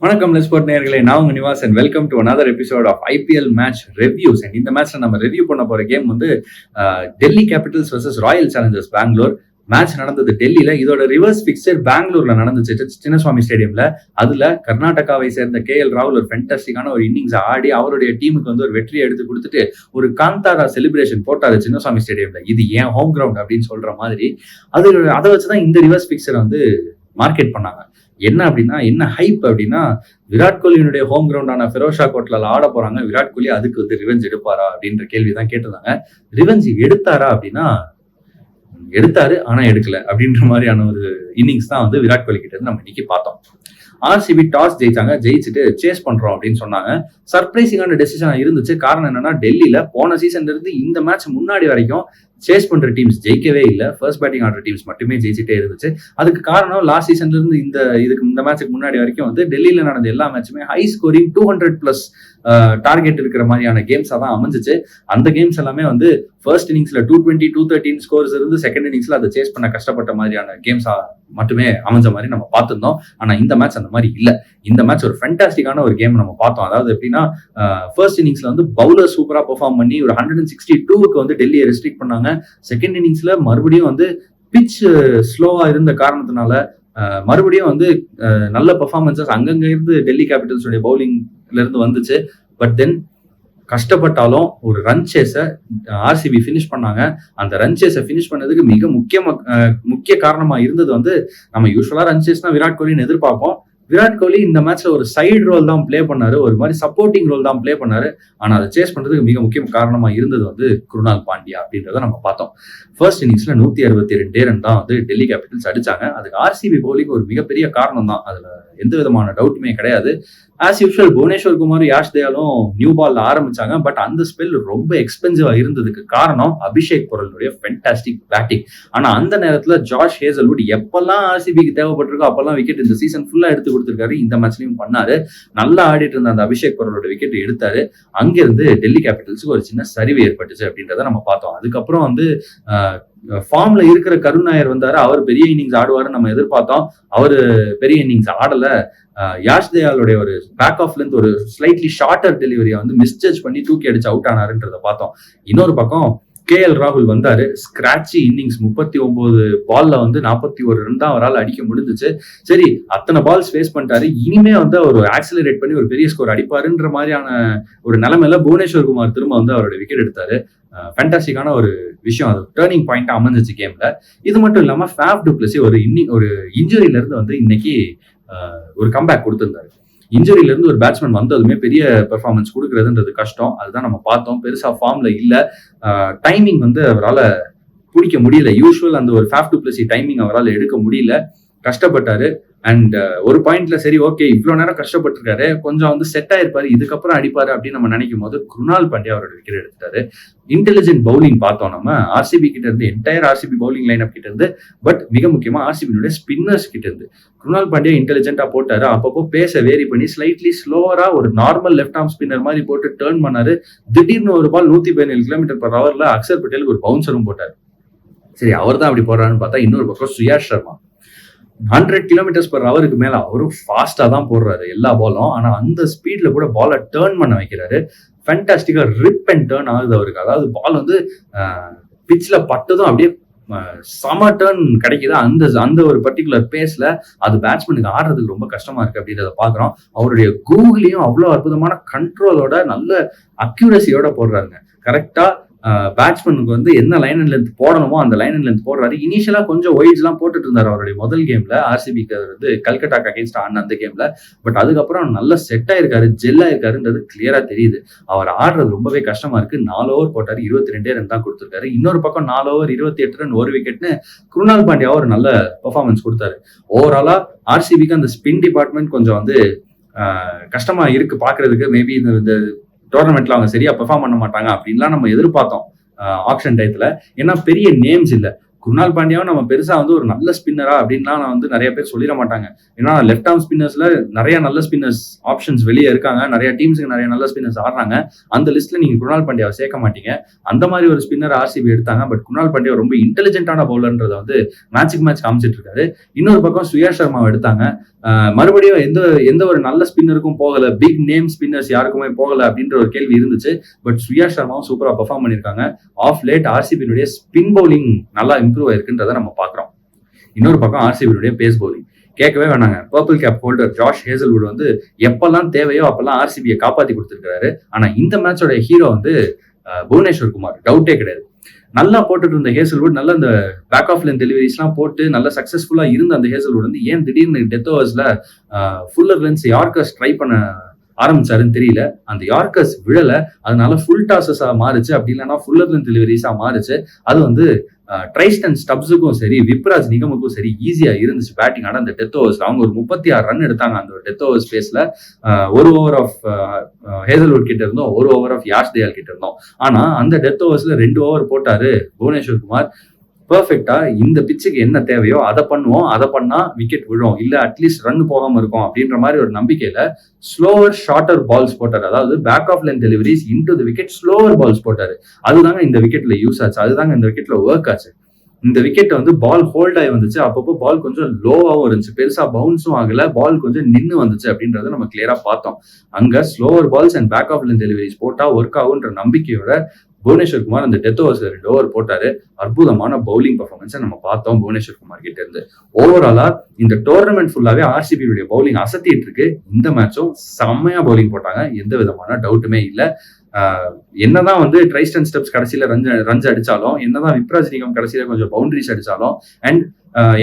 வணக்கம் லெஸ்போர்ட் நேயர்களே, நான் உங்க Nivas and welcome to another episode of IPL match reviews. And இந்த மேட்ச்ல நம்ம ரிவ்யூ பண்ண போற கேம் வந்து Delhi Capitals versus Royal Challengers Bangalore. Match நடந்தது டெல்லியில. இதோட ரிவர்ஸ் பிக்சர் பெங்களூர்ல நடந்துச்சு, சின்னசுவாமி ஸ்டேடியம்ல. அதுல கர்நாடகாவை சேர்ந்த KL ராகுல் ஒரு ஃபென்டாஸ்டிக்கான ஒரு இன்னிங்ஸ் ஆடி அவருடைய டீமுக்கு வந்து ஒரு வெற்றியை எடுத்து கொடுத்துட்டு ஒரு காந்தாரா செலிப்ரேஷன் போட்டாரு சின்னசுவாமி ஸ்டேடியம்ல. இது ஏன் ஹோம் கிரவுண்ட் அப்படின்னு சொல்ற மாதிரி அதை வச்சுதான் இந்த ரிவர்ஸ் பிக்சர் வந்து மார்க்கெட் பண்ணாங்க. என்ன ஹைப் அப்படின்னா, விராட் கோலியினுடைய ஹோம் கிரவுண்டான ஃபெரோஷா கோட்ல ஆட போறாங்க. விராட் கோலி அதுக்கு வந்து ரிவெஞ்ச் எடுப்பாரா அப்படின்ற கேள்விதான் கேட்டிருந்தாங்க. ரிவெஞ்ச் எடுத்தாரா அப்படின்னா எடுத்தாரு, ஆனா எடுக்கல அப்படின்ற மாதிரியான ஒரு இன்னிங்ஸ் தான் வந்து விராட் கோலி கிட்ட இருந்து நம்ம இன்னைக்கு பார்த்தோம். RCB டாஸ் ஜெயிச்சுட்டு சேஸ் பண்றோம் அப்படின்னு சொன்னாங்க. சர்ப்ரைசிங்கான டெசிஷனா இருந்துச்சு. காரணம் என்னன்னா, டெல்லியில போன சீசன்ல இருந்து இந்த மேட்ச் முன்னாடி வரைக்கும் சேஸ் பண்ற டீம்ஸ் ஜெயிக்கவே இல்லை. ஃபர்ஸ்ட் பேட்டிங் ஆடுற டீம்ஸ் மட்டுமே ஜெயிச்சுட்டே இருந்துச்சு. அதுக்கு காரணம் லாஸ்ட் சீசன்ல இருந்து இந்த மேட்சுக்கு முன்னாடி வரைக்கும் வந்து டெல்லியில நடந்த எல்லா மேட்சுமே ஹை ஸ்கோரிங் 200+ டார்கெட் இருக்கிற மாதிரியான கேம்ஸா தான் அமைஞ்சிச்சு. அந்த கேம்ஸ் எல்லாமே வந்து ஃபர்ஸ்ட் இன்னிங்ஸ்ல 220, 213 ஸ்கோர்ஸ் இருந்து செகண்ட் இன்னிங்ஸ்ல அதை சேஸ் பண்ண கஷ்டப்பட்ட மாதிரியான கேம்ஸா மட்டுமே அமைஞ்ச மாதிரி நம்ம பார்த்திருந்தோம். ஆனா இந்த மேட்ச் அந்த மாதிரி இல்ல. இந்த மேட்ச் ஒரு ஃபென்டாஸ்டிக்கான ஒரு கேம் நம்ம பார்த்தோம். அதாவது எப்படின்னா, ஃபர்ஸ்ட் இன்னிங்ஸ்ல வந்து பவுலர் சூப்பரா பெர்ஃபார்ம் பண்ணி ஒரு 162க்கு வந்து டெல்லியை ரெஸ்ட்ரிக்ட் பண்ணாங்க. செகண்ட் இன்னிங்ஸ்ல மறுபடியும் வந்து பிட்ச் ஸ்லோவா இருந்த காரணத்தினால மறுபடியும் வந்து நல்ல பெர்ஃபார்மன்சஸ் அங்கங்க இருந்து டெல்லி கேபிட்டல்ஸுடைய பவுலிங்ல இருந்து வந்துச்சு. பட் தென் கஷ்டப்பட்டாலும் ஒரு ரன் சேஸை RCB ஃபினிஷ் பண்ணாங்க. அந்த ரன் சேஸை ஃபினிஷ் பண்ணதுக்கு மிக முக்கிய காரணமா இருந்தது வந்து, நம்ம யூஸ்வலா ரன் சேஸ்னா விராட் கோலின்னு எதிர்பார்ப்போம். விராட் கோலி இந்த மேட்ச்ல ஒரு சைடு ரோல் தான் பிளே பண்ணாரு, ஒரு மாதிரி சப்போர்ட்டிங் ரோல் தான் பிளே பண்ணாரு. ஆனா அதை சேஸ் பண்றதுக்கு மிக முக்கிய காரணமா இருந்தது வந்து குருணால் பாண்டியா அப்படின்றத நம்ம பார்த்தோம். ஃபர்ஸ்ட் இன்னிங்ஸ்ல 162 ரன் தான் வந்து டெல்லி கேபிட்டல்ஸ் அடிச்சாங்க. அதுக்கு RCB பவுலிங் ஒரு மிகப்பெரிய காரணம் தான், அதுல எந்த விதமான டவுட்டுமே கிடையாது. ஆஸ் யூஷுவல் புவனேஸ்வர் குமார், யாஷ் தயாலும் நியூ பால்ல ஆரம்பிச்சாங்க. பட் அந்த ஸ்பெல் ரொம்ப எக்ஸ்பென்சிவா இருந்ததுக்கு காரணம் அபிஷேக் பொருளுடைய ஃபென்டாஸ்டிக் பேட்டிங். ஆனா அந்த நேரத்துல ஜாஷ் ஹேசல்வுட் எப்பெல்லாம் RCBக்கு தேவைப்பட்டிருக்கோ அப்பெல்லாம் விக்கெட் இந்த சீசன் ஃபுல்லா எடுத்து கொடுத்திருக்காரு. இந்த மேட்ச்லயும் பண்ணாரு. நல்லா ஆடிட்டு இருந்த அந்த அபிஷேக் பொருளோட விக்கெட் எடுத்தாரு. அங்கிருந்து டெல்லி கேபிட்டல்ஸுக்கு ஒரு சின்ன சரிவு ஏற்பட்டுச்சு அப்படின்றத நம்ம பார்த்தோம். அதுக்கப்புறம் வந்து ஃபார்ம்ல இருக்கிற கருண் நாயர் வந்தாரு. அவர் பெரிய இன்னிங்ஸ் ஆடுவாருன்னு நம்ம எதிர்பார்த்தோம். அவரு பெரிய இன்னிங்ஸ் ஆடல. யாஷ் தயாலுடைய ஒரு பேக் ஆஃப்ல இருந்து ஒரு ஸ்லைட்லி ஷார்ட்டர் டெலிவரியை வந்து மிஸ்ஜட்ஜ் பண்ணி தூக்கி அடிச்சு அவுட் ஆனாருன்றத பார்த்தோம். இன்னொரு பக்கம் KL ராகுல் வந்தாரு. ஸ்கிராட்சி இன்னிங்ஸ் 39 பால்ல வந்து 41 ரன் தான் அவரால் அடிக்க முடிஞ்சிச்சு. சரி, அத்தனை பால்ஸ் ஃபேஸ் பண்ணிட்டாரு. இனிமே வந்து அவர் ஆக்சிலரேட் பண்ணி ஒரு பெரிய ஸ்கோர் அடிப்பாருன்ற மாதிரியான ஒரு நிலைமையில புவனேஸ்வர் குமார் திரும்ப வந்து அவரோட விக்கெட் எடுத்தாரு. ஃபேண்டாஸ்டிக்கான ஒரு விஷயம், அது டேர்னிங் பாயிண்டா அமைஞ்சிச்சு கேம்ல. இது மட்டும் இல்லாம ஃபேஃப் டு பிளஸி ஒரு இன்ஜுரியில இருந்து வந்து இன்னைக்கு ஒரு கம்பேக் கொடுத்திருந்தாரு. இன்ஜுரியில இருந்து ஒரு பேட்ஸ்மேன் வந்ததுமே பெரிய பெர்ஃபார்மன்ஸ் கொடுக்கறதுன்றது கஷ்டம். அதுதான் நம்ம பார்த்தோம். பெருசா ஃபார்ம்ல இல்ல. டைமிங் வந்து அவரால் பிடிக்க முடியல. யூஸ்வல் அந்த ஒரு ஃபேஃப் டு பிளஸி டைமிங் அவரால் எடுக்க முடியல. கஷ்டப்பட்டாரு. அண்ட் ஒரு பாயிண்ட்ல சரி ஓகே, இவ்வளவு நேரம் கஷ்டப்பட்டிருக்காரு, கொஞ்சம் வந்து செட் ஆயிருப்பாரு, இதுக்கப்புறம் அடிப்பாரு அப்படின்னு நம்ம நினைக்கும் போது குருணால் பாண்டியா அவரோட விக்கெட் எடுத்தாரு. இன்டெலிஜென்ட் பவுலிங் பார்த்தோம் நம்ம RCB கிட்ட இருந்து, entire RCB bowling line up கிட்ட இருந்து. பட் மிக முக்கியமா RCB ஸ்பின்னர்ஸ் கிட்ட இருந்து குருணால் பாண்டியா இன்டெலிஜென்ட்டா போட்டாரு. அப்பப்போ பேச வேரி பண்ணி ஸ்லைட்லி ஸ்லோவரா ஒரு நார்மல் லெஃப்ட் ஆர்ம் ஸ்பின்னர் மாதிரி போட்டு டேர்ன் பண்ணாரு. திடீர்னு ஒரு பால் 117 km/h அக்சர் பட்டேலுக்கு ஒரு பவுன்சரும் போட்டாரு. சரி, அவர் தான் அப்படி போடுறாருன்னு பார்த்தா இன்னொரு பக்கம் சுயாஷ் சர்மா 100 km/h மேல அவரும் ஃபாஸ்டா தான் போடுறாரு எல்லா பாலும். ஆனா அந்த ஸ்பீட்ல கூட பாலை டேர்ன் பண்ண வைக்கிறாரு. ஃபேண்டாஸ்டிக்கா ரிப் அண்ட் டேர்ன் ஆகுது அவருக்கு. அதாவது பால் வந்து பிட்ச்ல பட்டதும் அப்படியே சம டேர்ன் கிடைக்குது. அந்த ஒரு பர்டிகுலர் பேஸ்ல அது பேட்ஸ்மேனுக்கு ஆடுறதுக்கு ரொம்ப கஷ்டமா இருக்கு அப்படின்றத பாக்குறோம். அவருடைய கூகுளையும் அவ்வளவு அற்புதமான கண்ட்ரோலோட நல்ல அக்யூரசியோட போடுறாருங்க. கரெக்டா பேட்ஸ்மேனுக்கு வந்து என்ன லைன் அண்ட் லென்த் போடணுமோ அந்த லைன் அண்ட் லென்த் போடுறாரு. இனிஷியலா கொஞ்சம் ஒயிட்ஸ் எல்லாம் போட்டுட்டு இருந்தாரு அவருடைய முதல் கேம்ல, RCBக்கு வந்து கல்கட்டாக்கு அகைன்ஸ்ட் ஆன அந்த கேம்ல. பட் அதுக்கப்புறம் நல்ல செட் ஆயிருக்காரு, ஜெல் ஆயிருக்காருன்றது கிளியரா தெரியுது. அவர் ஆடுறது ரொம்பவே கஷ்டமா இருக்கு. 4 ஓவர் போட்டாரு, 22 ரன் தான் கொடுத்திருக்காரு. இன்னொரு பக்கம் 4 ஓவர் 28 ரன் 1 விக்கெட்னு குருணால் பாண்டியா ஒரு நல்ல பெர்ஃபார்மன்ஸ் கொடுத்தாரு. ஓவராலா RCBக்கு அந்த ஸ்பின் டிபார்ட்மெண்ட் கொஞ்சம் வந்து கஷ்டமா இருக்கு பாக்குறதுக்கு. மேபி இந்த டோர்னமெண்ட்ல அவங்க சரியா பெர்ஃபார்ம் பண்ண மாட்டாங்க அப்படின்லாம் நம்ம எதிர்பார்த்தோம் ஆக்ஷன் டயத்துல. ஏன்னா பெரிய நேம்ஸ் இல்ல. குருணால் பாண்டியாவும் நம்ம பெருசா வந்து ஒரு நல்ல ஸ்பின்னரா அப்படின்லாம் நான் வந்து நிறைய பேர் சொல்லிட மாட்டாங்க. ஏன்னா லெஃப்ட் ஆர்ம் ஸ்பின்னர்ஸ்ல நிறைய நல்ல ஸ்பின்னர்ஸ் ஆப்ஷன்ஸ் வெளியே இருக்காங்க. நிறைய டீம்ஸுக்கு நிறைய நல்ல ஸ்பின்னர்ஸ் ஆடுறாங்க. அந்த லிஸ்ட்ல நீங்க குருணால் பாண்டியாவை சேர்க்க மாட்டீங்க. அந்த மாதிரி ஒரு ஸ்பின்னர் RCB எடுத்தாங்க. பட் குருணால் பாண்டியா ரொம்ப இன்டெலிஜென்ட்டான பவுலர்ன்றதை வந்து மேட்சுக்கு மேட்ச் காமிச்சிட்டு இருக்காரு. இன்னொரு பக்கம் சுயாஷ் சர்மாவை எடுத்தாங்க. மறுபடியும் எந்த ஒரு நல்ல ஸ்பின்னருக்கும் போகல, பிக் நேம் ஸ்பின்னர்ஸ் யாருக்குமே போகல அப்படின்ற ஒரு கேள்வி இருந்துச்சு. பட் ஸ்ரீயா சர்மாவும் சூப்பரா பெர்ஃபார்ம் பண்ணியிருக்காங்க. ஆஃப் லேட் ஆர்சிபியினுடைய ஸ்பின் பவுலிங் நல்லா இம்ப்ரூவ் ஆயிருக்குன்றதை நம்ம பார்க்குறோம். இன்னொரு பக்கம் ஆர்சிபியினுடைய பேஸ் பவுலிங் கேட்கவே வேணாங்க. Purple cap holder Josh Hazlewood வந்து எப்பெல்லாம் தேவையோ அப்பெல்லாம் ஆர்சிபியை காப்பாற்றி கொடுத்துருக்காரு. ஆனா இந்த மேட்சோட ஹீரோ வந்து புவனேஸ்வர் குமார், டவுட்டே கிடையாது. நல்லா போட்டுட்டு இருந்த ஹேசல்வுட், நல்ல இந்த பேக் ஆஃப் லைன் டெலிவரிஸ்லாம் போட்டு நல்ல சக்சஸ்ஃபுல்லா இருந்த அந்த ஹேசல்வுட் வந்து ஏன் திடீர்னு டெத் ஓவர்ஸ்ல ஃபுல்லர் லென்ஸ் யார்கர்ஸ் ட்ரை பண்ண ஆரம்பிச்சாருன்னு தெரியல. அந்த யார்கர்ஸ் விழல, அதனால ஃபுல் டாசஸா மாறுச்சு, அப்படி இல்லைன்னா ஃபுல்லர் லென்த் டெலிவரிஸா மாறுச்சு. அது வந்து ட்ரைஸ்டன் ஸ்டப்ஸுக்கும் சரி, விப்ராஜ் நிகமுக்கும் சரி ஈஸியா இருந்துச்சு பேட்டிங். ஆனா அந்த டெத் ஓவர்ஸ் அவங்க ஒரு 36 ரன் எடுத்தாங்க அந்த டெத் ஓவர் ஸ்பேஸ்ல. ஒரு ஓவர் ஆஃப் ஹேசல்வுட் கிட்ட இருந்தோம், ஒரு ஓவர் ஆஃப் யாஷ் தயால் கிட்ட இருந்தோம். ஆனா அந்த டெத் ஓவர்ஸ்ல 2 ஓவர் போட்டாரு புவனேஸ்வர் குமார். பெர்ஃபெக்டா இந்த பிச்சுக்கு என்ன தேவையோ அதை பண்ணுவோம், அதை பண்ணா விக்கெட் விழும், இல்ல அட்லீஸ்ட் ரன் போகாம இருக்கும் அப்படின்ற மாதிரி ஒரு நம்பிக்கையில ஸ்லோவர் ஷார்ட்டர் பால்ஸ் போட்டாரு. அதாவது back of line deliveries into the wicket slower balls போட்டாரு. அதுதாங்க இந்த விக்கெட்ல யூஸ் ஆச்சு, அதுதாங்க இந்த விக்கெட்ல ஒர்க் ஆச்சு. இந்த விக்கெட் வந்து பால் ஹோல்ட் ஆகி வந்துச்சு. அப்பப்போ பால் கொஞ்சம் லோவாகவும் இருந்துச்சு, பெருசா பவுன்ஸும் ஆகல, பால் கொஞ்சம் நின்று வந்துச்சு அப்படின்றத நம்ம கிளியரா பார்த்தோம். அங்க slower balls and back of line deliveries போட்டா ஒர்க் ஆகுன்ற நம்பிக்கையோட புவனேஸ்வர் குமார் அந்த டெத் ஓவர்ஸ் 2 ஓவர் போட்டாரு. அற்புதமான பவுலிங் பர்ஃபார்மன்ஸை நம்ம பார்த்தோம் புவனேஸ்வர் குமார் கிட்ட இருந்து. ஓவராலா இந்த டோர்னமெண்ட் ஃபுல்லாவே ஆர்சிபியுடைய பவுலிங் அசத்திட்டு இருக்கு. இந்த மேட்சும் செம்மையா பவுலிங் போட்டாங்க, எந்த விதமான டவுட்டுமே இல்லை. என்னதான் வந்து ட்ரைஸ்டன் ஸ்டெப்ஸ் கடைசியில ரன்ஸ் அடிச்சாலும், என்னதான் விப்ராஜ் நிகம் கடைசியில கொஞ்சம் பவுண்டரிஸ் அடிச்சாலும், அண்ட்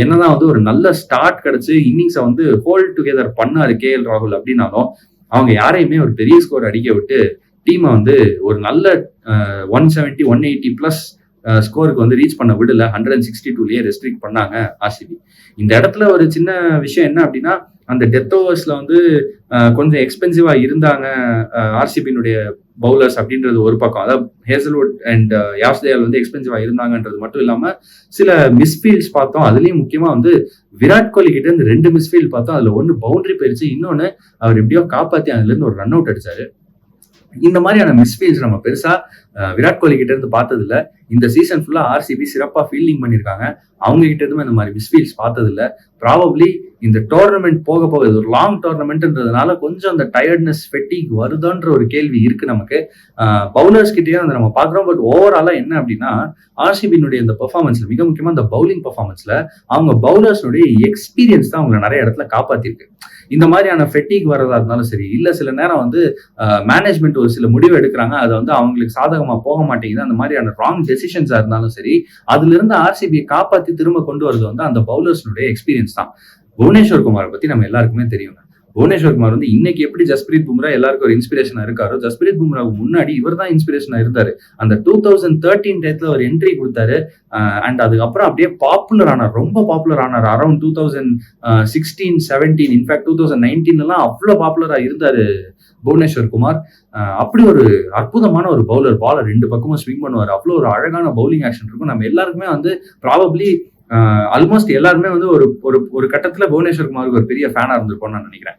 என்னதான் வந்து ஒரு நல்ல ஸ்டார்ட் கிடைச்சு இன்னிங்ஸை வந்து ஹோல்ட் டுகெதர் பண்ணாரு KL ராகுல் அப்படின்னாலும், அவங்க யாரையுமே ஒரு பெரிய ஸ்கோர் அடிக்க விட்டு டீமை வந்து ஒரு நல்ல 170 180 பிளஸ் ஸ்கோருக்கு வந்து ரீச் பண்ண விடல. 162லயே ரெஸ்ட்ரிக்ட் பண்ணாங்க ஆர்சிபி. இந்த இடத்துல ஒரு சின்ன விஷயம் என்ன அப்படின்னா, அந்த டெத் ஓவர்ஸ்ல வந்து கொஞ்சம் எக்ஸ்பென்சிவா இருந்தாங்க ஆர்சிபியினுடைய பவுலர்ஸ் அப்படின்றது ஒரு பக்கம். அதாவது ஹேசல்வுட் அண்ட் யாஷ் தயால் வந்து எக்ஸ்பென்சிவா இருந்தாங்கன்றது மட்டும் இல்லாம சில மிஸ்ஃபீல்ட்ஸ் பார்த்தோம். அதுலயும் முக்கியமா வந்து விராட் கோலி கிட்ட இருந்து 2 மிஸ்ஃபீல்ட் பார்த்தோம். அதுல ஒன்னு பவுண்டரி போயிருச்சு, இன்னொன்னு அவர் எப்படியோ காப்பாத்தி அதுல இருந்து ஒரு ரன் அவுட் அடிச்சாரு. இந்த மாதிரியான மிஸ்ஃபீல்ட்ஸ் நம்ம பெருசா விராட் கோலி கிட்ட இருந்து பார்த்தது இல்ல. இந்த சீசன் ஃபுல்லா ஆர்சிபி சிறப்பா ஃபீல்டிங் பண்ணியிருக்காங்க, அவங்க கிட்ட இருந்துமே இந்த மாதிரி மிஸ்ஃபீல்ட்ஸ் பார்த்தது இல்ல. ப்ராபப்ளி இந்த டோர்னமெண்ட் போக போக இது ஒரு லாங் டோர்னமெண்ட்ன்றதுனால கொஞ்சம் அந்த டயர்ட்னஸ் ஃபெட்டிக் வருதான்ற ஒரு கேள்வி இருக்கு நமக்கு. பவுலர்ஸ் கிட்டேயும் அதை நம்ம பாக்குறோம். பட் ஓவராலா என்ன அப்படின்னா, ஆர்சிபியினுடைய இந்த பெர்ஃபார்மன்ஸ்ல மிக முக்கியமா இந்த பவுலிங் பெர்ஃபார்மன்ஸ்ல அவங்க பவுலர்ஸுடைய எக்ஸ்பீரியன்ஸ் தான் அவங்களை நிறைய இடத்துல காப்பாத்திருக்கு. இந்த மாதிரியான ஃபெட்டிக் வர்றதா இருந்தாலும் சரி, இல்ல சில நேரம் வந்து மேனேஜ்மெண்ட் ஒரு சில முடிவு எடுக்கிறாங்க, அது வந்து அவங்களுக்கு சாதகமா போக மாட்டேங்குது, அந்த மாதிரியான ராங் டெசிஷன்ஸா இருந்தாலும் சரி, அதுல இருந்து ஆர்சிபியை காப்பாத்தி திரும்ப கொண்டு வரது வந்து அந்த பவுலர்ஸ்னுடைய எக்ஸ்பீரியன்ஸ் தான். புவனேஸ்வர் குமாரை பத்தி நம்ம எல்லாருக்குமே தெரியும். புவனேஸ்வர் குமார் வந்து இன்னைக்கு எப்படி ஜஸ்பிரீத் பும்ரா எல்லாருக்கும் ஒரு இன்ஸ்பிரேஷனா இருக்காரோ, ஜஸ்பிரீத் பும்ராவுக்கு முன்னாடி இவர் தான் இன்ஸ்பிரேஷனா இருந்தாரு. அந்த 2013 டேட்ல ஒரு என்ட்ரி கொடுத்தாரு. அண்ட் அதுக்கப்புறம் அப்படியே பாப்புலர் ஆனார், ரொம்ப பாப்புலர் ஆனார். அரௌண்ட் 2016 17 இன்ஃபேக்ட் 2019 அவ்வளவு பாப்புலரா இருந்தாரு புவனேஸ்வர் குமார். அப்படி ஒரு அற்புதமான ஒரு பவுலர், பாலை 2 பக்கமும் ஸ்விங் பண்ணுவார். அவ்வளவு ஒரு அழகான பவுலிங் ஆக்ஷன் இருக்கும். நம்ம எல்லாருக்குமே வந்து ப்ராபப்ளி ஆல்மோஸ்ட் எல்லாருமே வந்து ஒரு கட்டத்துல புவனேஸ்வர் குமாருக்கு ஒரு பெரிய ஃபேனா இருந்திருப்போம்னு நான் நினைக்கிறேன்.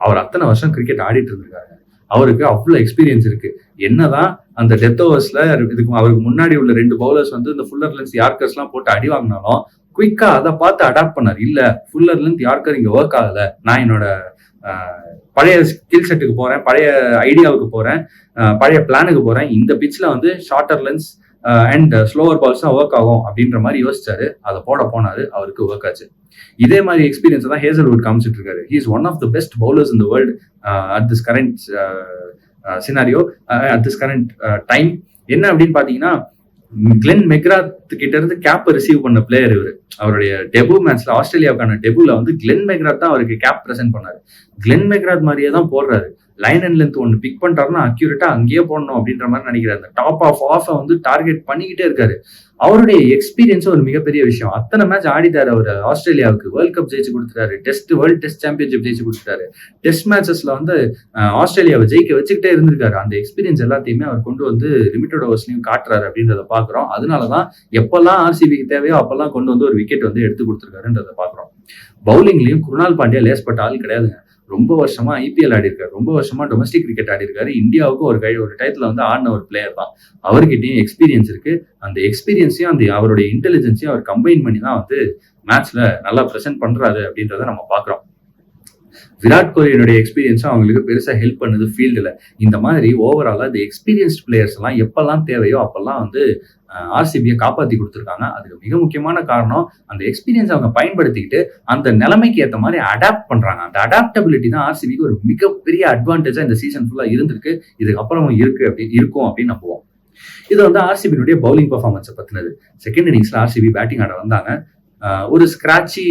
அவர் அத்தனை வருஷம் கிரிக்கெட் ஆடிட்டு இருந்திருக்காரு, அவருக்கு அவ்வளவு எக்ஸ்பீரியன்ஸ் இருக்கு. என்னதான் அந்த டெத் ஓவர்ஸ்ல அவருக்கு முன்னாடி உள்ள 2 பவுலர்ஸ் வந்து இந்த ஃபுல்லர் லென்த் யார்கர்ஸ் எல்லாம் போட்டு அடி வாங்கினாலும் குயிக்கா அதை பார்த்து அடாப்ட் பண்ணார். இல்ல ஃபுல்லர் லென்த் யார்கர் இங்க ஒர்க் ஆகல, நான் என்னோட பழைய ஸ்கில் செட்டுக்கு போறேன், பழைய ஐடியாவுக்கு போறேன், பழைய பிளானுக்கு போறேன், இந்த பிட்ச்ல வந்து shorter lengths and slower balls தான் ஒர்க் ஆகும் அப்படின்ற மாதிரி யோசிச்சாரு. அதை போனாரு, அவருக்கு ஒர்க் ஆச்சு. இதே மாதிரி எக்ஸ்பீரியன்ஸ் தான் ஹேசல்வுட் காமிச்சிட்டு இருக்காரு. He is one of the best bowlers in the world at this current scenario, at this current time. என்ன அப்படின்னு பாத்தீங்கன்னா, கிளென் மெக்ராத் கிட்ட இருந்து கேப் ரிசீவ் பண்ண பிளேயர் இவரு. அவருடைய டெபு மேட்ச்ல, ஆஸ்திரேலியாவுக்கான டெபுல வந்து கிளென் மெக்ராத் தான் அவருக்கு கேப் பிரசென்ட் பண்ணாரு. கிளென் மெக்ராத் மாதிரியே தான் போடுறாரு. லைன் அண்ட் லென்த் ஒன்று பிக் பண்ணிட்டாருன்னா அக்யூரேட்டா அங்கேயே போடணும் அப்படின்ற மாதிரி நினைக்கிறாரு. அந்த டாப் ஆஃப் வந்து டார்கெட் பண்ணிக்கிட்டே இருக்காரு. அவருடைய எக்ஸ்பீரியன்ஸ் ஒரு மிகப்பெரிய விஷயம். அத்தனை மேட்ச் ஆடிட்டாரு அவர் ஆஸ்திரேலியாவுக்கு, வேர்ல்ட் கப் ஜெயிச்சு கொடுத்துட்டாரு, வேர்ல்ட் டெஸ்ட் சாம்பியன்ஷிப் ஜெயிச்சு கொடுத்துட்டாரு, டெஸ்ட் மேட்சஸ்ல வந்து ஆஸ்திரேலியாவை ஜெயிக்க வச்சுக்கிட்டே இருந்திருக்காரு. அந்த எக்ஸ்பீரியன்ஸ் எல்லாத்தையுமே அவர் கொண்டு வந்து லிமிடெட் ஓவர்ஸ்லயும் காட்டுறாரு அப்படின்றத பாக்குறோம். அதனாலதான் எப்பெல்லாம் ஆர்சிபிக்கு தேவையோ அப்பெல்லாம் கொண்டு வந்து ஒரு விக்கெட் வந்து எடுத்து கொடுத்துருக்காருன்றத பாக்குறோம். பவுலிங்லயும் குருணால் பாண்டியா லேஸ்பட்ட ஆள் கிடையாதுங்க. ரொம்ப வருஷமா IPL ஆடி இருக்காரு, ரொம்ப வருஷமா டொமஸ்டிக் கிரிக்கெட் ஆடி இருக்காரு. இந்தியாவுக்கு ஒரு டயத்துல வந்து ஆடின ஒரு பிளேயர் தான். அவர்கிட்டயும் எக்ஸ்பீரியன்ஸ் இருக்கு. அந்த எக்ஸ்பீரியன்ஸையும் அவருடைய இன்டெலிஜென்ஸையும் அவர் கம்பைன் பண்ணி தான் வந்து மேட்ச்ல நல்லா பிரசென்ட் பண்றாரு அப்படின்றத நம்ம பாக்குறோம். விராட் கோலியினுடைய எக்ஸ்பீரியன்ஸும் அவங்களுக்கு பெருசா ஹெல்ப் பண்ணுது ஃபீல்டுல. இந்த மாதிரி ஓவராலா இந்த எக்ஸ்பீரியன்ஸ்ட் பிளேயர்ஸ் எல்லாம் எப்பெல்லாம் தேவையோ அப்பெல்லாம் வந்து ஆர்சிபியை காப்பாத்தி கொடுத்துருக்காங்க. அதுக்கு மிக முக்கியமான காரணம் அந்த எக்ஸ்பீரியன்ஸ் அவங்க பயன்படுத்திக்கிட்டு அந்த நிலைமைக்கு ஏற்ற மாதிரி அடாப்ட் பண்றாங்க. அந்த அடாப்டபிலிட்டி தான் ஆர்சிபிக்கு ஒரு மிகப்பெரிய அட்வான்டேஜா இந்த சீசன் ஃபுல்லா இருந்திருக்கு, இதுக்கப்புறமும் இருக்கும் அப்படின்னு நம்புவோம். இது வந்து ஆர்சிபியினுடைய பவுலிங் பர்ஃபார்மன்ஸை பத்தினது. செகண்ட் இன்னிங்ஸ்ல ஆர்சிபி பேட்டிங் ஆட வந்தாங்க. ஒரு ஸ்கிராட்சி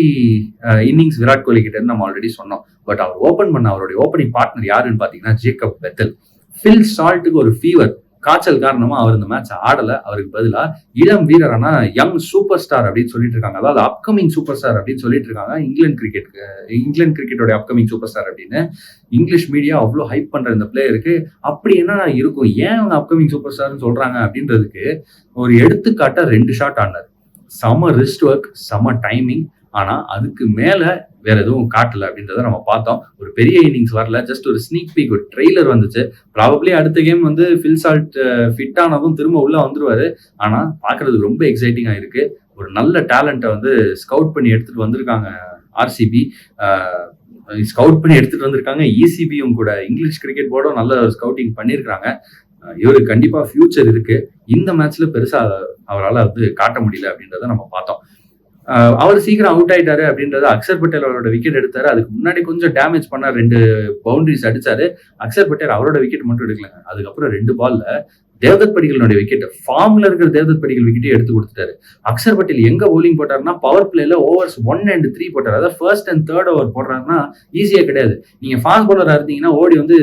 இன்னிங்ஸ் விராட் கோலி கிட்ட இருந்து நம்ம ஆல்ரெடி சொன்னோம். பட் அவர் ஓபன் பண்ண அவருடைய ஓப்பனிங் பார்ட்னர் யாருன்னு பாத்தீங்கன்னா ஜேக்கப் பெத்தல். ஃபில் சால்ட்டுக்கு ஒரு ஃபீவர், காய்ச்சல் காரணமா அவர் இந்த மேட்ச் ஆடல. அவருக்கு பதிலா இளம் வீரரான யங் சூப்பர் ஸ்டார் அப்படின்னு சொல்லிட்டு இருக்காங்க, அதாவது அப்கமிங் சூப்பர் ஸ்டார் அப்படின்னு சொல்லிட்டு இருக்காங்க. இங்கிலாந்து கிரிக்கெட்டோட அப்கமிங் சூப்பர் ஸ்டார் அப்படின்னு இங்கிலீஷ் மீடியா அவ்வளோ ஹைப் பண்ற இந்த பிளேயருக்கு அப்படி என்ன இருக்கும், ஏன் அவங்க அப்கமிங் சூப்பர் ஸ்டார்னு சொல்றாங்க அப்படின்றதுக்கு ஒரு எடுத்துக்காட்டா 2 ஷாட் ஆனார். செம ரிஸ்ட் ஒர்க், செம டைமிங். ஆனா அதுக்கு மேல வேற எதுவும் காட்டல அப்படின்றத நம்ம பார்த்தோம். ஒரு பெரிய இன்னிங்ஸ் வரல, ஜஸ்ட் ஒரு ஸ்னீக் பீக், ஒரு ட்ரெய்லர் வந்துச்சு. ப்ராபப்ளி அடுத்த கேம் வந்து ஃபில் சால்ட் ஃபிட் ஆனதும் திரும்ப உள்ள வந்துருவாரு. ஆனா பாக்குறதுக்கு ரொம்ப எக்ஸைட்டிங்கா இருக்கு. ஒரு நல்ல டேலண்ட்டை வந்து ஸ்கவுட் பண்ணி எடுத்துட்டு வந்திருக்காங்க ஆர்சிபி. ஸ்கவுட் பண்ணி எடுத்துட்டு வந்திருக்காங்க இசிபியும் கூட. இங்கிலீஷ் கிரிக்கெட் போர்டும் நல்ல ஸ்கவுட்டிங் பண்ணியிருக்காங்க. இவருக்கு கண்டிப்பா ஃபியூச்சர் இருக்கு. இந்த மேட்ச்ல பெருசா அவரால் வந்து காட்ட முடியல அப்படின்றத நம்ம பார்த்தோம். அவர் சீக்கிரம் அவுட் ஆயிட்டாரு அப்படின்றத அக்ஷர் பட்டேல் அவரோட விக்கெட் எடுத்தாரு. அதுக்கு முன்னாடி கொஞ்சம் டேமேஜ் பண்ண 2 பவுண்டரிஸ் அடிச்சாரு. அக்ஷர் பட்டேல் அவரோட விக்கெட் மட்டும் எடுக்கலங்க. அதுக்கப்புறம் 2 பால்ல தேவ்தத் படிகளுடைய விக்கெட், ஃபார்ம்ல இருக்கிற தேவ்தத் படிகள் விக்கெட்டே எடுத்து கொடுத்துட்டாரு. அக்ஷர் பட்டேல் எங்க பவுலிங் போட்டாருன்னா பவர் பிளேல ஓவர்ஸ் 1 and 3 போட்டாரு. அதாவது ஃபர்ஸ்ட் அண்ட் தேர்ட் ஓவர் போடுறாருன்னா ஈஸியா கிடையாது. நீங்க ஃபாஸ்ட் பவுலரா இருந்தீங்கன்னா ஓடி வந்து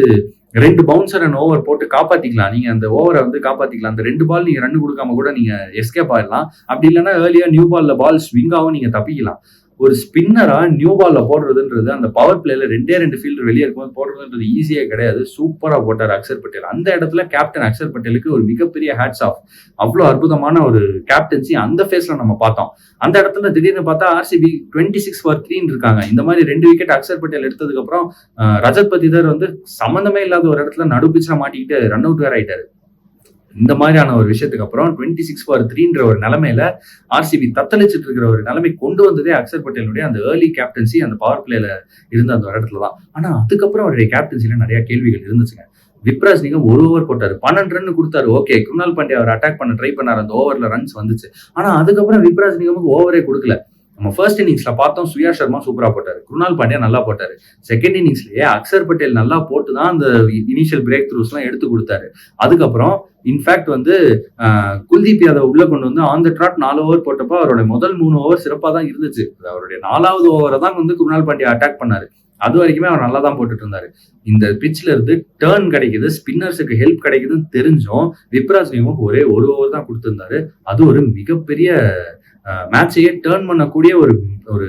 2 பவுன்சர் அண்ட் ஓவர் போட்டு காப்பாத்திக்கலாம். நீங்க அந்த ஓவரை வந்து காப்பாத்திக்கலாம். அந்த 2 பால் நீங்க ரன் கொடுக்காம கூட நீங்க எஸ்கேப் ஆயிடலாம். அப்படி இல்லைன்னா ஏர்லியா நியூ பால்ல பால் ஸ்விங்காவும் நீங்க தப்பிக்கலாம். ஒரு ஸ்பின்னரா நியூ பால்ல போடுறதுன்றது அந்த பவர் பிளேல 2 ஃபீல்டர் வெளியே இருக்கும்போது போடுறதுன்றது ஈஸியே கிடையாது. சூப்பரா போட்டார் அக்ஷர் பட்டேல். அந்த இடத்துல கேப்டன் அக்ஷர் பட்டேலுக்கு ஒரு மிகப்பெரிய ஹேட்ஸ் ஆஃப். அவ்வளவு அற்புதமான ஒரு கேப்டன்சி அந்த ஃபேஸ்ல நம்ம பார்த்தோம். அந்த இடத்துல திடீர்னு பார்த்தா ஆர்சிபி 26 for 3 இருக்காங்க. இந்த மாதிரி 2 விக்கெட் அக்ஷர் பட்டேல் எடுத்ததுக்கு அப்புறம் ரஜத் பத்திதர் வந்து சம்பந்தமே இல்லாத ஒரு இடத்துல நடுப்பிச்சா மாட்டிக்கிட்டு ரன் அவுட் வேற ஆயிட்டாரு. இந்த மாதிரியான ஒரு விஷயத்துக்கு அப்புறம் 26 for 3 ஒரு நிலைமையில ஆர்சிபி தத்தளிச்சுட்டு இருக்கிற ஒரு நிலைமை கொண்டு வந்ததே அக்ஷர் பட்டேலுடைய அந்த ஏர்லி கேப்டன்சி, அந்த பவர் பிளேல இருந்த அந்த இடத்துல தான். ஆனா அதுக்கப்புறம் அவருடைய கேப்டன்சில நிறைய கேள்விகள் இருந்துச்சுங்க. விப்ராஜ் நீங்க 1 ஓவர் போட்டாரு, 12 ரன் கொடுத்தாரு. ஓகே, குருணால் பாண்டியா அவர் அட்டாக் பண்ண ட்ரை பண்ணாரு, அந்த ஓவர்ல ரன்ஸ் வந்துச்சு. ஆனா அதுக்கப்புறம் விப்ராஜ் நிகமுக்கு ஓவரே கொடுக்கல. நம்ம ஃபர்ஸ்ட் இன்னிங்ஸ்ல பார்த்தோம், சுயா சர்மா சூப்பரா போட்டாரு, குருணால் பாண்டியா நல்லா போட்டாரு. செகண்ட் இன்னிங்ஸ்லயே அக்ஷர் பட்டேல் நல்லா போட்டு தான் அந்த இனிஷியல் பிரேக் த்ரூஸ் எல்லாம் எடுத்து கொடுத்தாரு. அதுக்கப்புறம் இன்ஃபேக்ட் வந்து குல்தீப் யாதவ் உள்ள கொண்டு வந்து ஆன் த ட்ராட் 4 ஓவர் போட்டப்போ அவருடைய முதல் 3 ஓவர் சிறப்பா தான் இருந்துச்சு. அவருடைய 4வது ஓவரை தான் வந்து குருணால் பாண்டியா அட்டாக் பண்ணாரு. அது வரைக்குமே அவர் நல்லா தான் போட்டுட்டு இருந்தாரு. இந்த பிட்ச்ல இருந்து டேர்ன் கிடைக்குது, ஸ்பின்னர்ஸுக்கு ஹெல்ப் கிடைக்குதுன்னு தெரிஞ்சும் விப்ராஜ் நிகமுக்கு ஒரே 1 ஓவர் தான் கொடுத்திருந்தாரு. அது ஒரு மிகப்பெரிய மேட்சையே டேர்ன் பண்ணக்கூடிய ஒரு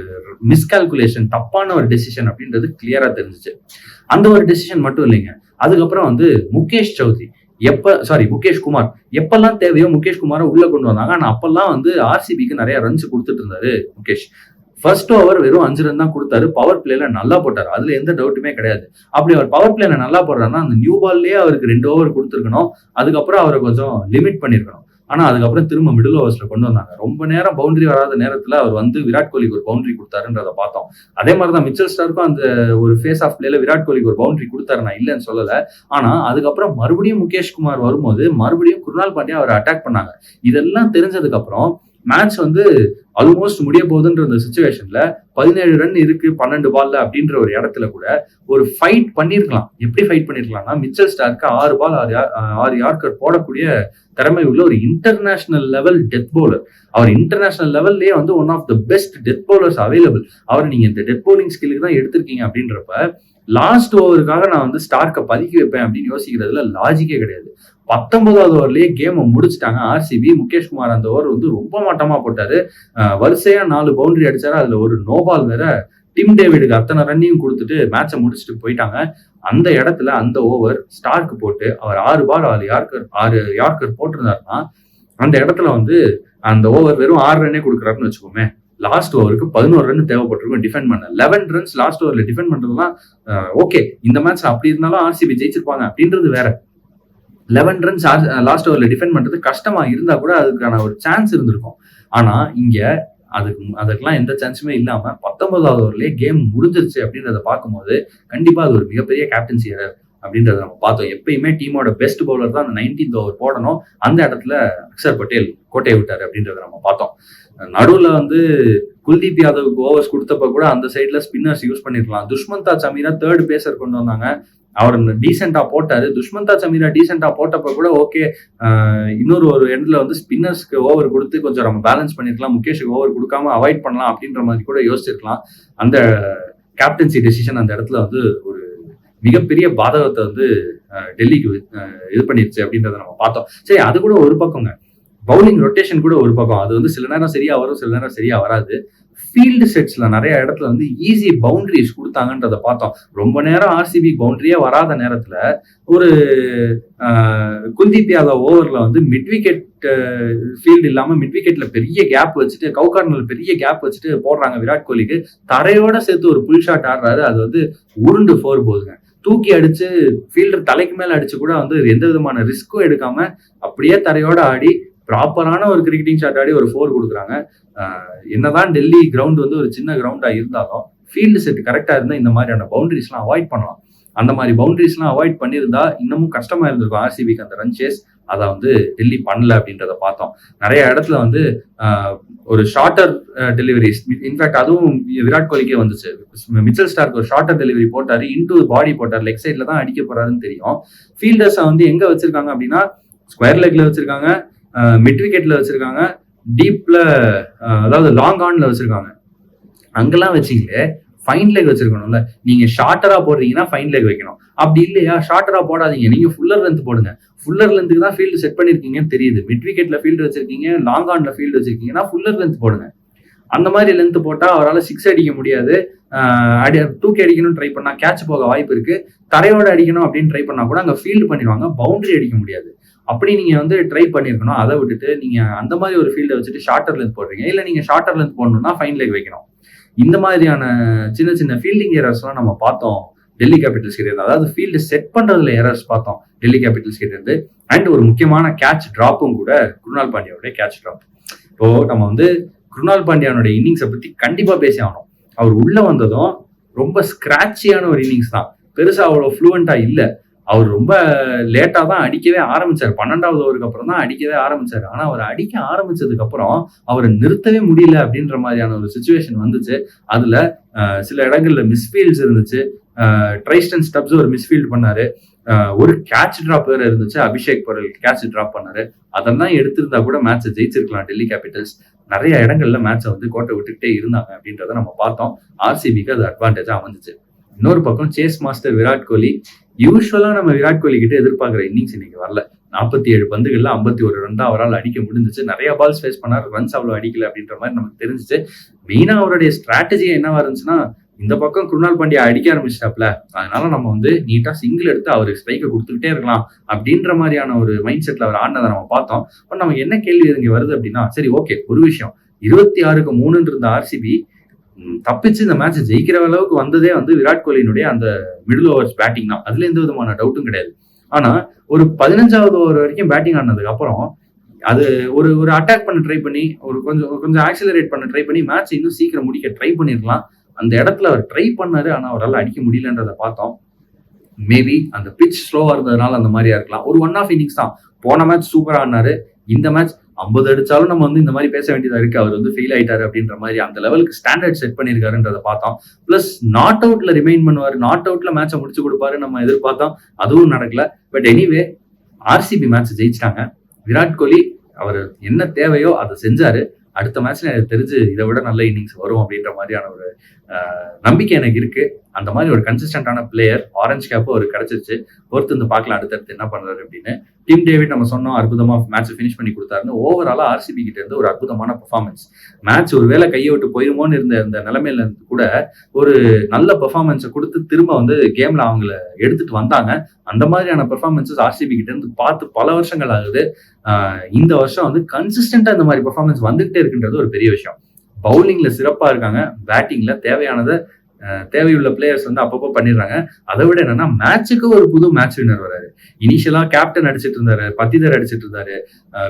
மிஸ்கால்குலேஷன், தப்பான ஒரு டெசிஷன் அப்படின்றது கிளியரா தெரிஞ்சிச்சு. அந்த ஒரு டெசிஷன் மட்டும் இல்லைங்க, அதுக்கப்புறம் வந்து முகேஷ் குமார் எப்பெல்லாம் தேவையோ முகேஷ் குமாரை உள்ள கொண்டு வந்தாங்க. ஆனா அப்பெல்லாம் வந்து ஆர்சிபிக்கு நிறைய ரன்ஸ் கொடுத்துட்டு இருந்தாரு முகேஷ். ஃபர்ஸ்ட் ஓவர் வெறும் 5 ரன் தான் கொடுத்தாரு. பவர் பிளேல நல்லா போட்டாரு, அதுல எந்த டவுட்டுமே கிடையாது. அப்படி அவர் பவர் பிளேல நல்லா போடுறாருன்னா அந்த நியூ பால்லயே அவருக்கு 2 ஓவர் கொடுத்துருக்கணும். அதுக்கப்புறம் அவரை கொஞ்சம் லிமிட் பண்ணிருக்கணும். ஆனா அதுக்கப்புறம் திரும்ப மிடில் ஓவர்ஸ்ல கொண்டு வந்தாங்க. ரொம்ப நேரம் பவுண்டரி வராத நேரத்துல அவர் வந்து விராட் கோலிக்கு ஒரு பவுண்டரி கொடுத்தாருன்றத பார்த்தோம். அதே மாதிரிதான் மிச்சல் ஸ்டார்க்கும் அந்த ஒரு ஃபேஸ் ஆஃப் பிளேல விராட் கோலிக்கு ஒரு பவுண்டரி கொடுத்தாரு, நான் இல்லைன்னு சொல்லல. ஆனா அதுக்கப்புறம் மறுபடியும் முகேஷ் குமார் வரும்போது மறுபடியும் குருணால் பாண்டியா அவரை அட்டாக் பண்ணாங்க. இதெல்லாம் தெரிஞ்சதுக்கு அப்புறம் மேட்ச் வந்து ஆல்மோஸ்ட் முடிய போகுதுன்ற அந்த சிச்சுவேஷன்ல 17 ரன் இருக்கு 12 பால்ல அப்படின்ற ஒரு இடத்துல கூட ஒரு ஃபைட் பண்ணிருக்கலாம். எப்படி ஃபைட் பண்ணிருக்கலாம்னா, மிச்சல் ஸ்டார்க்கு 6 பால் 6 யார்க்கர் போடக்கூடிய திறமை உள்ள ஒரு இன்டர்நேஷனல் லெவல் டெத் பவுலர். அவர் இன்டர்நேஷனல் லெவல்லயே வந்து one of the best death bowlers available. அவர் நீங்க இந்த டெத் பவுலிங் ஸ்கில்லுக்கு தான் எடுத்திருக்கீங்க அப்படின்றப்ப லாஸ்ட் ஓவருக்காக நான் வந்து ஸ்டார்க்கை பதுக்கி வைப்பேன் அப்படின்னு யோசிக்கிறதுல லாஜிக்கே கிடையாது. 19வது ஓவர்லயே கேமை முடிச்சுட்டாங்க ஆர்சிபி. முகேஷ் குமார் அந்த ஓவர் வந்து ரொம்ப மட்டமா போட்டாரு. வரிசையா 4 பவுண்டரி அடிச்சாரு. அதுல ஒரு நோபால் வேற டிம் டேவிடுக்கு அத்தனை ரன்னையும் கொடுத்துட்டு மேட்சை முடிச்சுட்டு போயிட்டாங்க. அந்த இடத்துல அந்த ஓவர் ஸ்டார்க்கு போட்டு அவர் 6 பால் 6 யார்க்கர் போட்டிருந்தாருன்னா அந்த இடத்துல வந்து அந்த ஓவர் வெறும் 6 ரன்னே கொடுக்குறாருன்னு வச்சுக்கோமே. லாஸ்ட் ஓவருக்கு 11 ரன் தேவைப்பட்டிருக்கும் டிஃபெண்ட் பண்ண. 11 ரன்ஸ் லாஸ்ட் ஓவர்ல டிஃபெண்ட் பண்றதுலாம் ஓகே. இந்த மேட்ச் அப்படி இருந்தாலும் ஆர்சிபி ஜெயிச்சிருப்பாங்க அப்படின்றது வேற. 11 ரன்ஸ் லாஸ்ட் ஓவர்ல டிஃபெண்ட் பண்றது கஷ்டமா இருந்தா கூட அதுக்கான ஒரு சான்ஸ் இருந்திருக்கும். ஆனா இங்க அதுக்கெல்லாம் எந்த சான்ஸுமே இல்லாம 19வது ஓவர்லயே கேம் முடிஞ்சிருச்சு அப்படின்றத பார்க்கும்போது கண்டிப்பா அது ஒரு மிகப்பெரிய கேப்டன்சி எரர் அப்படின்றத நம்ம பார்த்தோம். எப்பயுமே டீமோட பெஸ்ட் பவுலர் தான் அந்த 19th ஓவர் போடணும். அந்த இடத்துல அக்ஷர் பட்டேல் கோட்டையை விட்டாரு அப்படின்றத நம்ம பார்த்தோம். நடுவுல குல்தீப் யாதவுக்கு ஓவர்ஸ் கொடுத்தப்ப கூட அந்த சைட்ல ஸ்பின்னர்ஸ் யூஸ் பண்ணிருக்கலாம். துஷ்மந்தா சமீரா தேர்ட் பேசர் கொண்டு வந்தாங்க. அவர் டீசெண்டா போட்டாரு. துஷ்மந்தா சமீரா டீசெண்டா போட்டப்ப கூட ஓகே, இன்னொரு ஒரு எண்ட்ல ஸ்பின்னர்ஸ்க்கு ஓவர் கொடுத்து கொஞ்சம் நம்ம பேலன்ஸ் பண்ணிருக்கலாம், முகேஷுக்கு ஓவர் கொடுக்காம அவாய்ட் பண்ணலாம் அப்படின்ற மாதிரி கூட யோசிச்சிருக்கலாம். அந்த கேப்டன்சி டெசிஷன் அந்த இடத்துல ஒரு மிகப்பெரிய பாதகத்தை டெல்லிக்கு இது பண்ணிருச்சு அப்படின்றத நம்ம பார்த்தோம். சரி, அது கூட ஒரு பக்கங்க. பவுலிங் ரொட்டேஷன் கூட ஒரு பக்கம். அது சில நேரம் சரியா வரும், சில நேரம் சரியா வராது. ஃபீல்டு செட்ஸ்ல நிறைய இடத்துல ஈஸி பவுண்டரிஸ் கொடுத்தாங்கன்றத பார்த்தோம். ரொம்ப நேரம் ஆர்சிபி பவுண்டரியே வராத நேரத்துல ஒரு குல்தீப் யாதவ் ஓவர்ல மிட் விக்கெட் ஃபீல்டு இல்லாம மிட் விக்கெட்ல பெரிய கேப் வச்சுட்டு கவுகார்னர்ல பெரிய கேப் வச்சுட்டு போடுறாங்க விராட் கோலிக்கு. தரையோட சேர்த்து ஒரு புல் ஷாட் ஆடுறாரு. அது உருண்டு 4 போகுதுங்க. தூக்கி அடிச்சு ஃபீல்டர் தலைக்கு மேல அடிச்சு கூட எந்த விதமான ரிஸ்க்கும் எடுக்காம அப்படியே தரையோட ஆடி ப்ராப்பரான ஒரு கிரிக்கெட்டிங் ஷாட் ஆடி ஒரு 4 கொடுக்குறாங்க. என்னதான் டெல்லி கிரவுண்ட் ஒரு சின்ன கிரவுண்டா இருந்தாலும் ஃபீல்டு செட் கரெக்டா இருந்தா இந்த மாதிரியான பவுண்டரிஸ்லாம் அவாய்ட் பண்ணலாம். அந்த மாதிரி பவுண்டரிஸ்லாம் அவாய்ட் பண்ணியிருந்தா இன்னமும் கஷ்டமா இருந்திருக்கும் ஆர்சிபிக்கு அந்த ரன் சேஸ். அதை டெல்லி பண்ணல அப்படின்றத பார்த்தோம். நிறைய இடத்துல ஒரு ஷார்ட்டர் டெலிவரிஸ், இன்ஃபேக்ட் அதுவும் விராட் கோலிக்கே வந்துச்சு. மிச்சல் ஸ்டார்க் ஒரு ஷார்ட்டர் டெலிவரி போட்டாரு, இன்டு பாடி போட்டார், லெக் சைட்ல தான் அடிக்க போறாருன்னு தெரியும். ஃபீல்டர்ஸை எங்க வச்சிருக்காங்க அப்படின்னா ஸ்கொயர் லெக்ல வச்சிருக்காங்க, மிட் விக்கெட்ல வச்சிருக்காங்க, டீப்ல அதாவது லாங் ஆன்ல வச்சிருக்காங்க. அங்கெல்லாம் வச்சீங்களே ஃபைன் லெக் வச்சிருக்கணும்ல. நீங்க ஷார்ட்டரா போடுறீங்கன்னா ஃபைன் லெக் வைக்கணும். அப்படி இல்லையா ஷார்ட்டரா போடாதீங்க, நீங்க ஃபுல்லர் லென்த் போடுங்க. ஃபுல்லர் லென்த்துக்கு தான் ஃபீல்டு செட் பண்ணிருக்கீங்கன்னு தெரியுது. மிட் விக்கெட்ல ஃபீல்டு வச்சிருக்கீங்க, லாங் ஆன்ல ஃபீல்டு வச்சிருக்கீங்கன்னா ஃபுல்லர் லென்த் போடுங்க. அந்த மாதிரி லென்த் போட்டா அவரால் 6 அடிக்க முடியாது. தூக்கி அடிக்கணும்னு ட்ரை பண்ணா கேட்ச் போக வாய்ப்பு இருக்கு. தரையோட அடிக்கணும் அப்படின்னு ட்ரை பண்ணா கூட அங்க ஃபீல்டு பண்ணிடுவாங்க, பவுண்டரி அடிக்க முடியாது. அப்படி நீங்க ட்ரை பண்ணிருக்கணும். அதை விட்டுட்டு நீங்க அந்த மாதிரி ஒரு ஃபீல்டை வச்சுட்டு ஷார்ட்டர் லென்த் போடுறீங்க. இல்ல நீங்க ஷார்ட்டர் லென்த் போடணும்னா ஃபைன் லெக் வைக்கணும். இந்த மாதிரியான சின்ன சின்ன ஃபீல்டிங் எரர்ஸ் எல்லாம் நம்ம பார்த்தோம் டெல்லி கேபிட்டல்ஸ் கிட்ட இருந்து. அதாவது ஃபீல்டு செட் பண்றதுல எரர்ஸ் பார்த்தோம் டெல்லி கேபிட்டல்ஸ் கிட்ட இருந்து. அண்ட் ஒரு முக்கியமான கேட்ச் டிராப்பும் கூட குருணால் பாண்டியாவுடைய கேட்ச் டிராப். இப்போ நம்ம குருணால் பாண்டியானுடைய இன்னிங்ஸை பத்தி கண்டிப்பா பேசி ஆகணும். அவர் உள்ள வந்ததும் ரொம்ப ஸ்கிராட்சியான ஒரு இன்னிங்ஸ் தான். பெருசா அவ்வளவு ஃப்ளூவெண்டா இல்லை. அவர் ரொம்ப லேட்டா தான் அடிக்கவே ஆரம்பிச்சார். 12வது ஓவருக்கு அப்புறம் தான் அடிக்கவே ஆரம்பிச்சாரு. ஆனா அவர் அடிக்க ஆரம்பிச்சதுக்கு அப்புறம் அவரை நிறுத்தவே முடியல அப்படின்ற மாதிரியான ஒரு சுச்சுவேஷன் வந்துச்சு. அதுல சில இடங்கள்ல மிஸ்ஃபீல்ட்ஸ் இருந்துச்சு. ட்ரைஸ்டன் ஸ்டப்ஸ் ஒரு மிஸ்ஃபீல்ட் பண்ணாரு. ஒரு கேட்ச் டிராப் வேற இருந்துச்சு. அபிஷேக் பரல் கேட்ச் டிராப் பண்ணாரு. அதெல்லாம் எடுத்திருந்தா கூட மேட்சை ஜெயிச்சிருக்கலாம் டெல்லி கேபிட்டல்ஸ். நிறைய இடங்கள்ல மேட்சை கோட்டை விட்டுக்கிட்டே இருந்தாங்க அப்படின்றத நம்ம பார்த்தோம். ஆர்சிபிக்கு அது அட்வான்டேஜா அமைஞ்சிச்சு. இன்னொரு பக்கம் சேஸ் மாஸ்டர் விராட் கோலி. யூஸ்வலா நம்ம விராட் கோலி கிட்ட எதிர்பார்க்கிற இன்னிங்ஸ் இன்னைக்கு வரல. 47 பந்துகள்ல 51 ரன் தான் அவரால் அடிக்க முடிஞ்சிச்சு. நிறைய பால்ஸ் ஃபேஸ் பண்ணார், ரன்ஸ் அவ்வளவு அடிக்கல அப்படின்ற மாதிரி நமக்கு தெரிஞ்சிச்சு. மெயினா அவருடைய ஸ்ட்ராட்டஜி என்னவா இருந்துச்சுன்னா, இந்த பக்கம் குருணால் பாண்டியா அடிக்க ஆரம்பிச்சிட்டாப்ல, அதனால நம்ம நீட்டா சிங்கிள் எடுத்து அவருக்கு ஸ்ட்ரைக்கை கொடுத்துக்கிட்டே இருக்கலாம் அப்படின்ற மாதிரியான ஒரு மைண்ட் செட்ல அவர் ஆடினதை நம்ம பார்த்தோம். பட் நமக்கு என்ன கேள்வி இங்க வருது அப்படின்னா, சரி ஓகே, ஒரு விஷயம் 26க்கு 3 இருந்த ஆர்சிபி தப்பிச்சு இந்த மேட்ச் ஜெயிக்கிற அளவுக்கு வந்ததே விராட் கோலியினுடைய அந்த மிடில் ஓவர்ஸ் பேட்டிங் தான். அதுல எந்த விதமான டவுட்டும் கிடையாது. ஆனா ஒரு 15வது ஓவர் வரைக்கும் பேட்டிங் ஆனதுக்கு அப்புறம் அது ஒரு அட்டாக் பண்ண ட்ரை பண்ணி கொஞ்சம் ஆக்சிலரேட் பண்ண ட்ரை பண்ணி மேட்ச் இன்னும் சீக்கிரம் முடிக்க ட்ரை பண்ணிருக்கலாம். அந்த இடத்துல அவர் ட்ரை பண்ணாரு, ஆனா அவரால் அடிக்க முடியலன்றதை பார்த்தோம். மேபி அந்த பிச் ஸ்லோவா இருந்ததுனால அந்த மாதிரியா இருக்கலாம். ஒரு 1 ஆஃப் இன்னிங்ஸ் தான். போன மேட்ச் சூப்பரா ஆனாரு. இந்த மேட்ச் 50 அடிச்சாலும் நம்ம இந்த மாதிரி பேச வேண்டியதா இருக்கு. அவர் ஃபெயில் ஆயிட்டாரு அப்படின்ற மாதிரி அந்த லெவலுக்கு ஸ்டாண்டர்ட் செட் பண்ணிருக்காருன்றத பார்த்தோம். பிளஸ் நாட் அவுட்ல ரிமைன் பண்ணுவாரு, நாட் அவுட்ல மேட்சை முடிச்சு கொடுப்பாரு நம்ம எதிர்பார்த்தோம். அதுவும் நடக்கல. பட் எனிவே ஆர்சிபி மேட்ச் ஜெயிச்சிட்டாங்க. விராட் கோலி அவர் என்ன தேவையோ அதை செஞ்சாரு. அடுத்த மேட்ச்ல எனக்கு தெரிஞ்சு இதை விட நல்ல இன்னிங்ஸ் வரும் அப்படின்ற மாதிரியான ஒரு நம்பிக்கை எனக்கு இருக்கு. அந்த மாதிரி ஒரு கன்சிஸ்டன்டான பிளேயர் ஆரஞ்சு கேப் ஒரு கிடைச்சிருச்சு. பொறுத்து பார்க்கலாம் அடுத்தடுத்து என்ன பண்றாரு அப்படின்னு. டீம் டேவிட் நம்ம சொன்னோம் அற்புதமா மேட்ச் ஃபினிஷ் பண்ணி கொடுத்தாருன்னு. ஓவராலா ஆர்சிபி கிட்ட இருந்து ஒரு அற்புதமான பெர்ஃபார்மன்ஸ். மேட்ச் ஒரு வேளை கையை விட்டு போயிருமோன்னு இருந்த இந்த நிலைமையில இருந்து கூட ஒரு நல்ல பெர்ஃபார்மன்ஸை கொடுத்து திரும்ப கேம்ல அவங்கள எடுத்துட்டு வந்தாங்க. அந்த மாதிரியான பெர்ஃபார்மன்ஸஸ் ஆர்சிபி கிட்ட இருந்து பார்த்து பல வருஷங்கள் ஆகுது. இந்த வருஷம் கன்சிஸ்டன்டா இந்த மாதிரி பெர்ஃபார்மன்ஸ் வந்துகிட்டே இருக்குன்றது ஒரு பெரிய விஷயம். பவுலிங்ல சிறப்பா இருக்காங்க, பேட்டிங்ல தேவையுள்ள பிளேயர்ஸ் அப்பப்போ பண்ணிடுறாங்க. அதை விட என்னன்னா மேட்சுக்கு ஒரு புது மேட்ச் வின்னர் வராரு. இனிஷியலா கேப்டன் அடிச்சிட்டு இருந்தாரு, பத்திதர் அடிச்சிட்டு இருந்தாரு,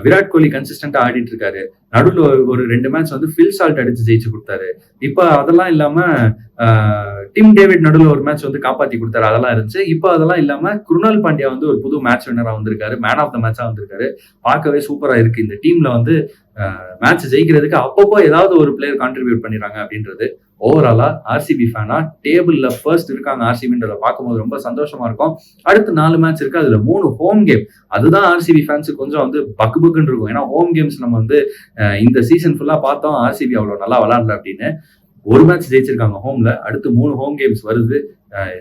விராட் கோலி கன்சிஸ்டன்டா ஆடிட்டு இருக்காரு. நடுவுல ஒரு 2 மேட்ச் வந்து ஃபில் சால்ட் அடிச்சு ஜெயிச்சு கொடுத்தாரு. இப்ப அதெல்லாம் இல்லாம டிம் டேவிட் நடுவுல ஒரு மேட்ச் வந்து காப்பாத்தி கொடுத்தாரு. அதெல்லாம் இருந்துச்சு. இப்ப அதெல்லாம் இல்லாம குருணால் பாண்டியா வந்து ஒரு புது மேட்ச் வின்னரா வந்திருக்காரு, மேன் ஆஃப் த மேட்சா வந்திருக்காரு. பார்க்கவே சூப்பரா இருக்கு. இந்த டீம்ல வந்து மேட்ச் ஜெயிக்கிறதுக்கு அப்பப்போ ஏதாவது ஒரு பிளேயர் கான்ட்ரிபியூட் பண்ணிடுறாங்க அப்படின்றது. ஓவராலா ஆர்சிபி ஃபேனா டேபிள்ல ஃபர்ஸ்ட் இருக்காங்க ஆர்சிபின்றத பார்க்கும்போது ரொம்ப சந்தோஷமா இருக்கும். அடுத்து 4 மேட்ச் இருக்கு, அதுல 3 ஹோம் கேம். அதுதான் ஆர்சிபி ஃபேன்ஸுக்கு கொஞ்சம் வந்து பக்குன்னு இருக்கும். ஏன்னா ஹோம் கேம்ஸ் நம்ம வந்து இந்த சீசன் ஃபுல்லா பார்த்தோம் ஆர்சிபி அவ்வளவு நல்லா விளையாடல அப்படின்னு. ஒரு மேட்ச் ஜெயிச்சிருக்காங்க ஹோம்ல, அடுத்து 3 ஹோம் கேம்ஸ் வருது.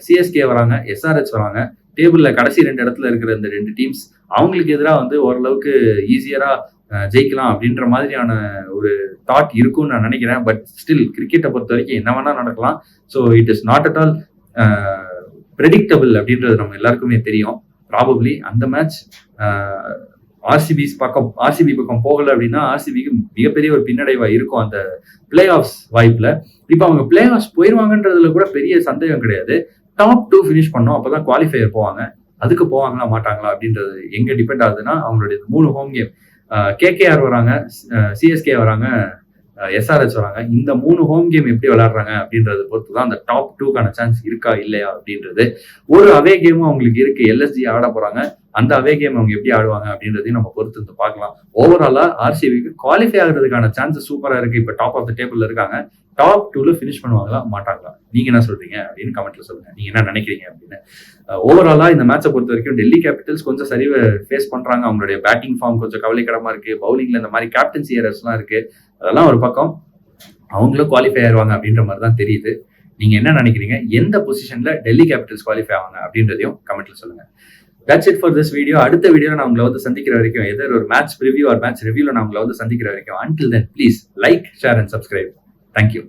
சிஎஸ்கே வராங்க, எஸ்ஆர்ஹெச் வராங்க. டேபிள்ல கடைசி 2 இடத்துல இருக்கிற இந்த 2 டீம்ஸ் அவங்களுக்கு எதிராக வந்து ஓரளவுக்கு ஈஸியரா ஜெயிக்கலாம் அப்படின்ற மாதிரியான ஒரு தாட் இருக்கும்னு நான் நினைக்கிறேன். பட் ஸ்டில் கிரிக்கெட்டை பொறுத்த வரைக்கும் என்ன வேணா நடக்கலாம். So it is not at all predictable அப்படின்றது நம்ம எல்லாருக்குமே தெரியும். ப்ராபப்ளி அந்த மேட்ச் ஆர்சிபி பக்கம் போகல அப்படின்னா ஆர்சிபிக்கு மிகப்பெரிய ஒரு பின்னடைவா இருக்கும் அந்த பிளே ஆஃப்ஸ் வாய்ப்புல. இப்போ அவங்க பிளே ஆஃப்ஸ் போயிருவாங்கன்றதுல கூட பெரிய சந்தேகம் கிடையாது. டாப் 2 ஃபினிஷ் பண்ணோம், அப்பதான் குவாலிஃபையர் போவாங்க. அதுக்கு போவாங்களா மாட்டாங்களா அப்படின்றது எங்க டிபெண்ட் ஆகுதுன்னா அவங்களுடைய 3 ஹோம் கேம். கேகேஆர் வராங்க, சிஎஸ்கே வராங்க, எஸ்ஆர்ஹெச் வராங்க. இந்த 3 ஹோம் கேம் எப்படி விளையாடுறாங்க அப்படின்றத பொறுத்து தான் அந்த டாப் 2க்கான சான்ஸ் இருக்கா இல்லையா அப்படின்றது. ஒரு அவே கேமும் அவங்களுக்கு இருக்கு, எல்எஸ்ஜி ஆட போறாங்க. அந்த அவே கேம் அவங்க எப்படி ஆடுவாங்க அப்படின்றதையும் நம்ம பொறுத்து வந்து பார்க்கலாம். ஓவராலா ஆர்சிபிக்கு குவாலிஃபை ஆகிறதுக்கான சான்சஸ் சூப்பரா இருக்கு. இப்ப டாப் ஆஃப் த டேபிள்ல இருக்காங்க. டாப் 2ல ஃபினிஷ் பண்ணுவாங்களா மாட்டாங்களா? நீங்க என்ன சொல்றீங்க அப்படின்னு கமெண்ட்ல சொல்லுங்க. நீங்க என்ன நினைக்கிறீங்க அப்படின்னு. ஓவராலா இந்த மேட்சை பொறுத்த வரைக்கும் டெல்லி கேபிட்டல்ஸ் கொஞ்சம் சரிவை ஃபேஸ் பண்றாங்க. அவங்களுடைய பேட்டிங் ஃபார்ம் கொஞ்சம் கவலைக்கிடமா இருக்கு. பவுலிங்ல இந்த மாதிரி கேப்டன்சி ஏரர்ஸ் எல்லாம் இருக்கு. அதெல்லாம் ஒரு பக்கம். அவங்களும் குவாலிஃபை ஆயிருவாங்க அப்படின்ற மாதிரி தான் தெரியுது. நீங்க என்ன நினைக்கிறீங்க? எந்த பொசிஷன்ல டெல்லி கேபிட்டல்ஸ் குவாலிஃபை ஆவாங்க அப்படின்றதையும் கமெண்ட்ல சொல்லுங்க. That's it for this video. அடுத்த வீடியோல நான் உங்களை வந்து சந்திக்கிற வரைக்கும், எதர் ஒரு மேட்ச் ப்ரிவியூ ஆர் மேட்ச் ரிவ்யூல நான் உங்களை வந்து சந்திக்கிற வரைக்கும், until then please like, share and subscribe. Thank you.